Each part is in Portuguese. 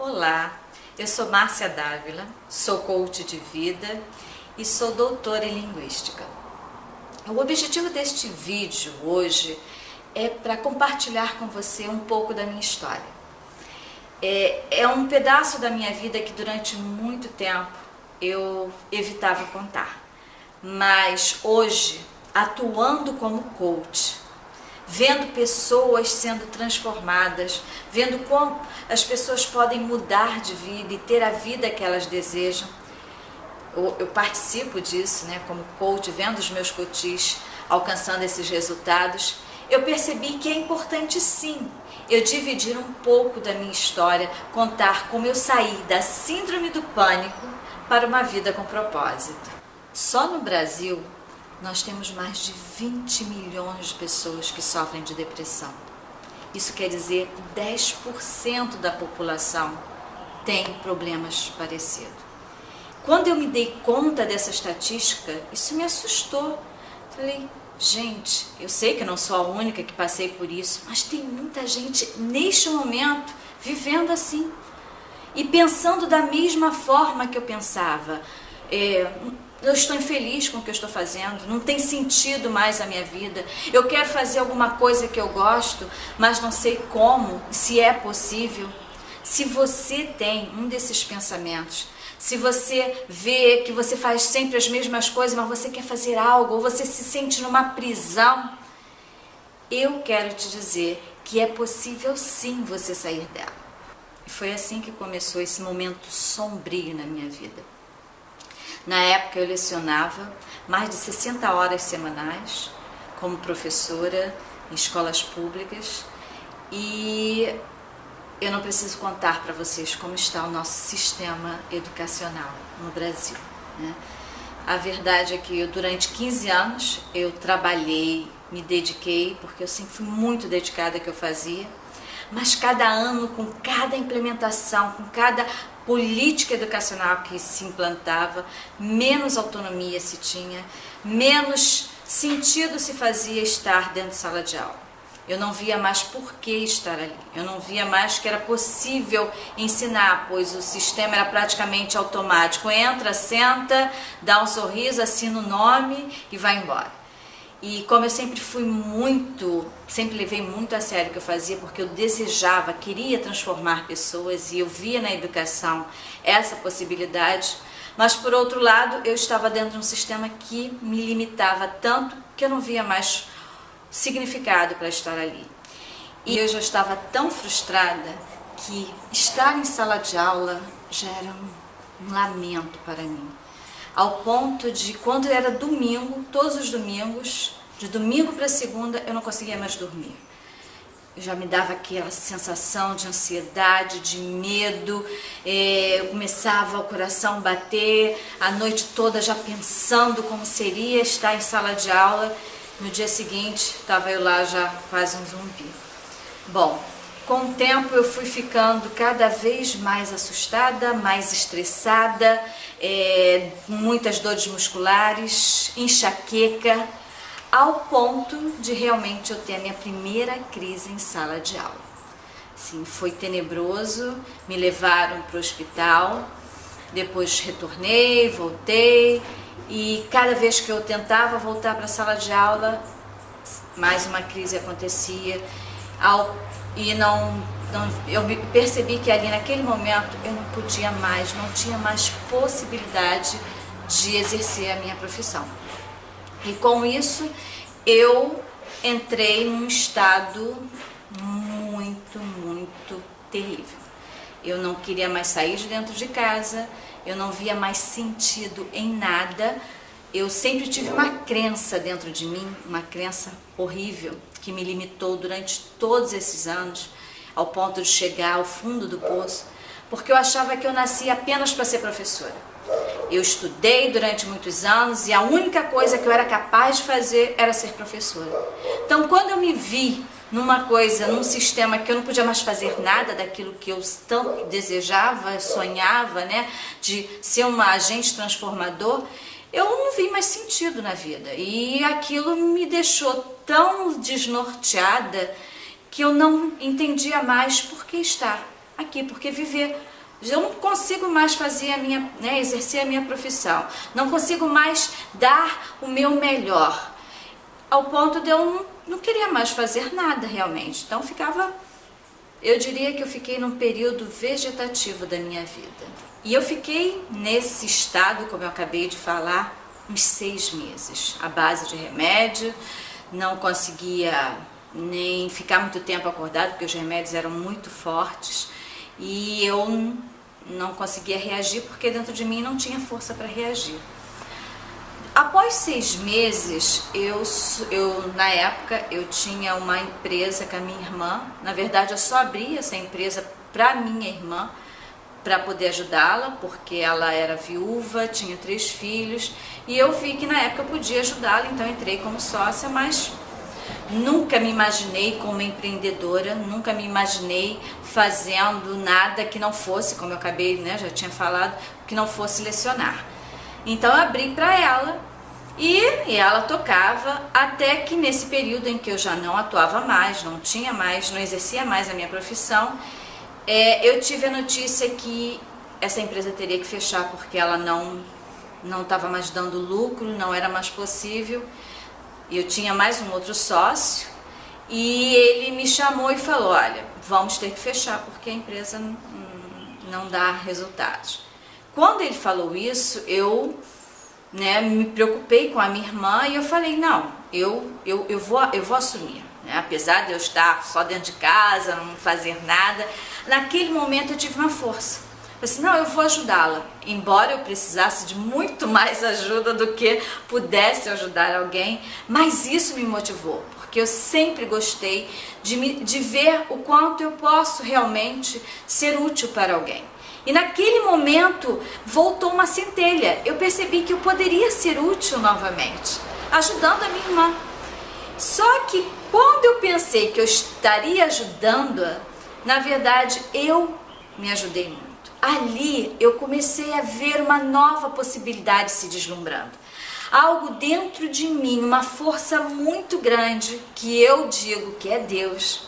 Olá, eu sou Márcia Dávila, sou coach de vida e sou doutora em linguística. O objetivo deste vídeo hoje é para compartilhar com você um pouco da minha história. É um pedaço da minha vida que durante muito tempo eu evitava contar, mas hoje, atuando como coach, vendo pessoas sendo transformadas, vendo como as pessoas podem mudar de vida e ter a vida que elas desejam. Eu participo disso, né, como coach, vendo os meus coaches alcançando esses resultados. Eu percebi que é importante sim eu dividir um pouco da minha história, contar como eu saí da síndrome do pânico para uma vida com propósito. Só no Brasil nós temos mais de 20 milhões de pessoas que sofrem de depressão. Isso quer dizer 10% da população tem problemas parecidos. Quando eu me dei conta dessa estatística, isso me assustou. Falei, gente, eu sei que eu não sou a única que passei por isso, mas tem muita gente neste momento vivendo assim e pensando da mesma forma que eu pensava. Eu estou infeliz com o que eu estou fazendo, não tem sentido mais a minha vida. Eu quero fazer alguma coisa que eu gosto, mas não sei como, se é possível. Se você tem um desses pensamentos, se você vê que você faz sempre as mesmas coisas, mas você quer fazer algo, ou você se sente numa prisão, eu quero te dizer que é possível sim você sair dela. E foi assim que começou esse momento sombrio na minha vida. Na época eu lecionava mais de 60 horas semanais como professora em escolas públicas e eu não preciso contar para vocês como está o nosso sistema educacional no Brasil, né? A verdade é que durante 15 anos eu trabalhei, me dediquei, porque eu sempre fui muito dedicada ao que eu fazia, mas cada ano, com cada implementação, com cada política educacional que se implantava, menos autonomia se tinha, menos sentido se fazia estar dentro de sala de aula. Eu não via mais por que estar ali, eu não via mais que era possível ensinar, pois o sistema era praticamente automático. Entra, senta, dá um sorriso, assina o nome e vai embora. E como eu sempre sempre levei muito a sério o que eu fazia, porque eu desejava, queria transformar pessoas e eu via na educação essa possibilidade, mas por outro lado eu estava dentro de um sistema que me limitava tanto que eu não via mais significado para estar ali. E eu já estava tão frustrada que estar em sala de aula já era um lamento para mim. Ao ponto de, quando era domingo, todos os domingos, de domingo para segunda, eu não conseguia mais dormir. Eu já me dava aquela sensação de ansiedade, de medo, eu começava o coração a bater, a noite toda já pensando como seria estar em sala de aula. No dia seguinte, estava eu lá já quase um zumbi. Bom, com o tempo eu fui ficando cada vez mais assustada, mais estressada, muitas dores musculares, enxaqueca, ao ponto de realmente eu ter a minha primeira crise em sala de aula. Sim, foi tenebroso, me levaram para o hospital, depois retornei, voltei, e cada vez que eu tentava voltar para a sala de aula, mais uma crise acontecia. Eu percebi que ali naquele momento eu não podia mais, não tinha mais possibilidade de exercer a minha profissão. E com isso eu entrei num estado muito terrível. Eu não queria mais sair de dentro de casa, eu não via mais sentido em nada. Eu sempre tive uma crença dentro de mim, uma crença horrível, que me limitou durante todos esses anos, ao ponto de chegar ao fundo do poço, porque eu achava que eu nasci apenas para ser professora. Eu estudei durante muitos anos e a única coisa que eu era capaz de fazer era ser professora. Então, quando eu me vi num sistema que eu não podia mais fazer nada daquilo que eu tanto desejava, sonhava, né, de ser um agente transformador, eu não vi mais sentido na vida. E aquilo me deixou tão desnorteada que eu não entendia mais por que estar. aqui, porque viver... Eu não consigo mais fazer a minha, exercer a minha profissão, não consigo mais dar o meu melhor, ao ponto de eu não queria mais fazer nada realmente. Então eu diria que eu fiquei num período vegetativo da minha vida. E eu fiquei nesse estado, como eu acabei de falar, uns 6 meses, à base de remédio, não conseguia nem ficar muito tempo acordado, porque os remédios eram muito fortes, e eu não conseguia reagir porque dentro de mim não tinha força para reagir. Após 6 meses, na época eu tinha uma empresa com a minha irmã. Na verdade, eu só abri essa empresa para minha irmã, para poder ajudá-la, porque ela era viúva, tinha 3 filhos, e eu vi que na época eu podia ajudá-la, então entrei como sócia, mas nunca me imaginei como empreendedora, nunca me imaginei fazendo nada que não fosse, como eu acabei, já tinha falado, que não fosse lecionar. Então eu abri para ela e ela tocava, até que nesse período em que eu já não atuava mais, não exercia mais a minha profissão, eu tive a notícia que essa empresa teria que fechar porque ela não estava mais dando lucro, não era mais possível. Eu tinha mais um outro sócio e ele me chamou e falou: olha, vamos ter que fechar porque a empresa não dá resultados. Quando ele falou isso, eu me preocupei com a minha irmã e eu falei: não, eu vou assumir. Apesar de eu estar só dentro de casa, não fazer nada, naquele momento eu tive uma força. Eu disse: não, eu vou ajudá-la, embora eu precisasse de muito mais ajuda do que pudesse ajudar alguém, mas isso me motivou, porque eu sempre gostei de ver o quanto eu posso realmente ser útil para alguém. E naquele momento voltou uma centelha, eu percebi que eu poderia ser útil novamente, ajudando a minha irmã. Só que quando eu pensei que eu estaria ajudando-a, na verdade eu me ajudei muito. Ali eu comecei a ver uma nova possibilidade se deslumbrando. Algo dentro de mim, uma força muito grande, que eu digo que é Deus.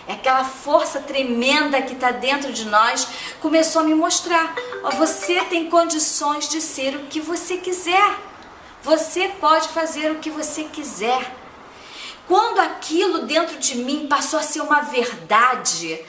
É aquela força tremenda que está dentro de nós, começou a me mostrar: você tem condições de ser o que você quiser. Você pode fazer o que você quiser. Quando aquilo dentro de mim passou a ser uma verdade,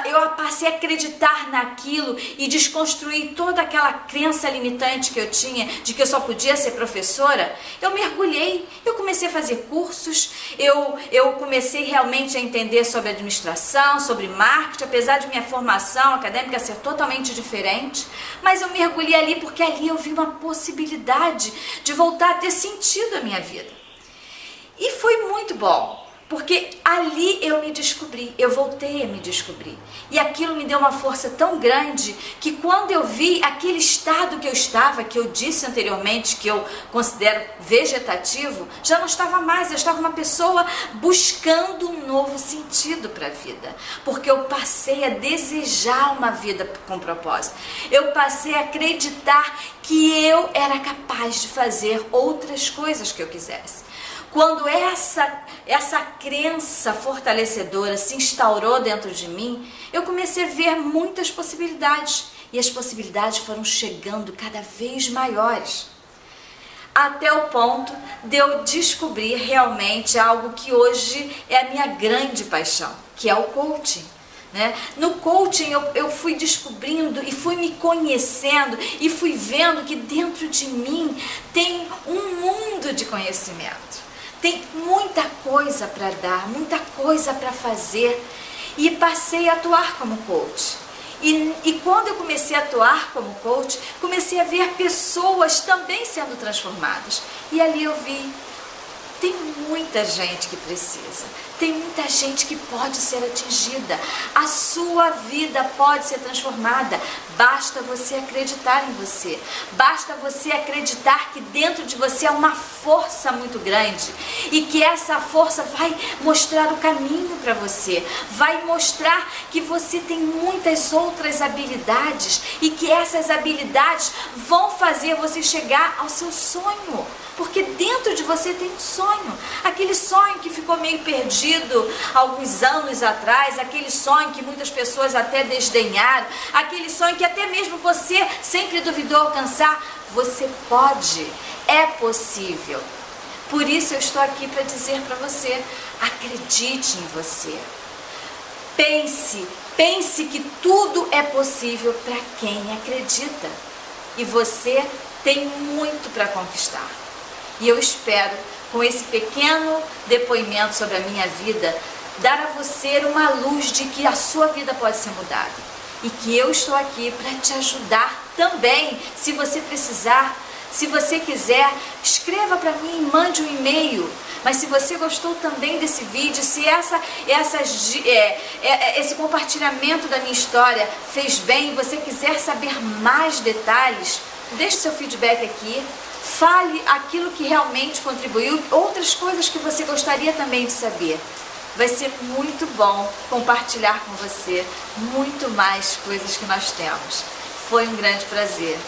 eu passei a acreditar naquilo e desconstruir toda aquela crença limitante que eu tinha de que eu só podia ser professora, eu mergulhei, eu comecei a fazer cursos, eu comecei realmente a entender sobre administração, sobre marketing, apesar de minha formação acadêmica ser totalmente diferente, mas eu mergulhei ali porque ali eu vi uma possibilidade de voltar a ter sentido a minha vida. E foi muito bom, porque ali eu me descobri, eu voltei a me descobrir. E aquilo me deu uma força tão grande que quando eu vi aquele estado que eu estava, que eu disse anteriormente que eu considero vegetativo, já não estava mais, eu estava uma pessoa buscando um novo sentido para a vida. Porque eu passei a desejar uma vida com propósito. Eu passei a acreditar que eu era capaz de fazer outras coisas que eu quisesse. Quando essa crença fortalecedora se instaurou dentro de mim, eu comecei a ver muitas possibilidades. E as possibilidades foram chegando cada vez maiores. Até o ponto de eu descobrir realmente algo que hoje é a minha grande paixão, que é o coaching. No coaching eu fui descobrindo e fui me conhecendo e fui vendo que dentro de mim tem um mundo de conhecimento. Tem muita coisa para dar, muita coisa para fazer, e passei a atuar como coach. E quando eu comecei a atuar como coach, comecei a ver pessoas também sendo transformadas. E ali eu vi, tem muita gente que precisa, tem muita gente que pode ser atingida. A sua vida pode ser transformada, basta você acreditar em você. Basta você acreditar que dentro de você há uma força muito grande e que essa força vai mostrar o caminho para você, vai mostrar que você tem muitas outras habilidades e que essas habilidades vão fazer você chegar ao seu sonho. porque dentro de você tem um sonho, aquele sonho que ficou meio perdido alguns anos atrás, aquele sonho que muitas pessoas até desdenharam, aquele sonho que até mesmo você sempre duvidou alcançar. Você pode, é possível. Por isso eu estou aqui para dizer para você, acredite em você. Pense que tudo é possível para quem acredita. E você tem muito para conquistar. E eu espero, com esse pequeno depoimento sobre a minha vida, dar a você uma luz de que a sua vida pode ser mudada. E que eu estou aqui para te ajudar também, se você precisar. Se você quiser, escreva para mim, mande um e-mail. Mas se você gostou também desse vídeo, se esse compartilhamento da minha história fez bem, você quiser saber mais detalhes, deixe seu feedback aqui. Fale aquilo que realmente contribuiu, outras coisas que você gostaria também de saber. Vai ser muito bom compartilhar com você muito mais coisas que nós temos. Foi um grande prazer.